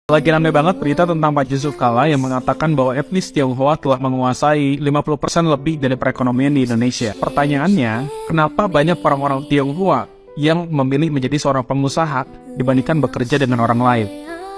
Lagi ramai banget berita tentang Pak Yusuf Kalla yang mengatakan bahwa etnis Tionghoa telah menguasai 50% lebih dari perekonomian di Indonesia. Pertanyaannya, kenapa banyak orang-orang Tionghoa yang memilih menjadi seorang pengusaha dibandingkan bekerja dengan orang lain?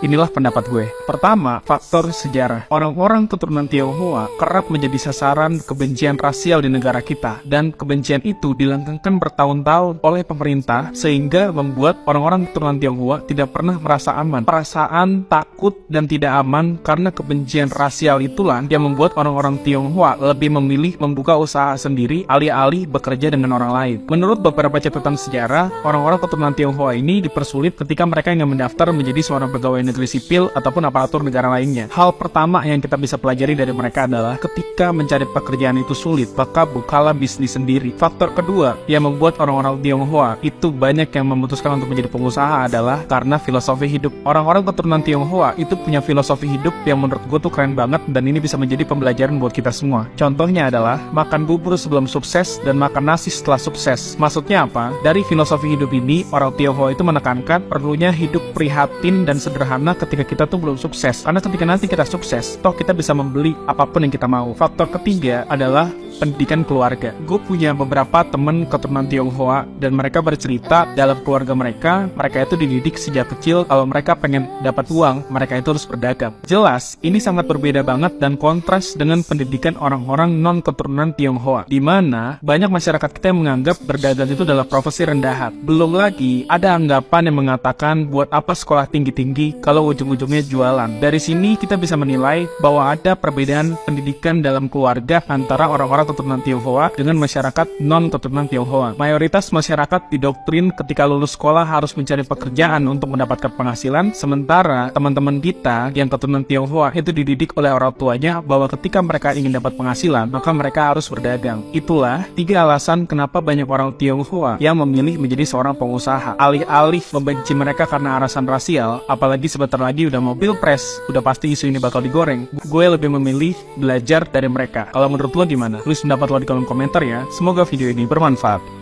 Inilah pendapat gue. Pertama, faktor sejarah. Orang-orang keturunan Tionghoa kerap menjadi sasaran kebencian rasial di negara kita, dan kebencian itu dilanggengkan bertahun-tahun oleh pemerintah sehingga membuat orang-orang keturunan Tionghoa tidak pernah merasa aman. Perasaan takut dan tidak aman karena kebencian rasial itulah yang membuat orang-orang Tionghoa lebih memilih membuka usaha sendiri alih-alih bekerja dengan orang lain. Menurut beberapa catatan sejarah, orang-orang keturunan Tionghoa ini dipersulit ketika mereka ingin mendaftar menjadi seorang pegawai negeri sipil ataupun aparatur negara lainnya. Hal pertama yang kita bisa pelajari dari mereka adalah ketika mencari pekerjaan itu sulit, maka bukalah bisnis sendiri. Faktor kedua yang membuat orang-orang Tionghoa itu banyak yang memutuskan untuk menjadi pengusaha adalah karena filosofi hidup. Orang-orang keturunan Tionghoa itu punya filosofi hidup yang menurut gue tuh keren banget, dan ini bisa menjadi pembelajaran buat kita semua. Contohnya adalah makan bubur sebelum sukses dan makan nasi setelah sukses. Maksudnya apa? Dari filosofi hidup ini, orang Tionghoa itu menekankan perlunya hidup prihatin dan sederhana ketika kita tuh belum sukses, karena ketika nanti kita sukses, toh kita bisa membeli apapun yang kita mau. Faktor ketiga adalah pendidikan keluarga. Gue punya beberapa temen keturunan Tionghoa dan mereka bercerita dalam keluarga mereka itu dididik sejak kecil kalau mereka pengen dapat uang, mereka itu harus berdagang. Jelas, ini sangat berbeda banget dan kontras dengan pendidikan orang-orang non keturunan Tionghoa, di mana banyak masyarakat kita yang menganggap berdagang itu adalah profesi rendahan. Belum lagi ada anggapan yang mengatakan buat apa sekolah tinggi-tinggi kalau ujung-ujungnya jualan. Dari sini kita bisa menilai bahwa ada perbedaan pendidikan dalam keluarga antara orang-orang keturunan Tionghoa dengan masyarakat non-keturunan Tionghoa. Mayoritas masyarakat didoktrin ketika lulus sekolah harus mencari pekerjaan untuk mendapatkan penghasilan, sementara teman-teman kita yang keturunan Tionghoa itu dididik oleh orang tuanya bahwa ketika mereka ingin dapat penghasilan, maka mereka harus berdagang. Itulah 3 alasan kenapa banyak orang Tionghoa yang memilih menjadi seorang pengusaha. Alih-alih membenci mereka karena alasan rasial, apalagi sebentar lagi udah mau pilpres, udah pasti isu ini bakal digoreng, gue lebih memilih belajar dari mereka. Kalau menurut lo gimana? Tulis pendapat lo di kolom komentar ya. Semoga video ini bermanfaat.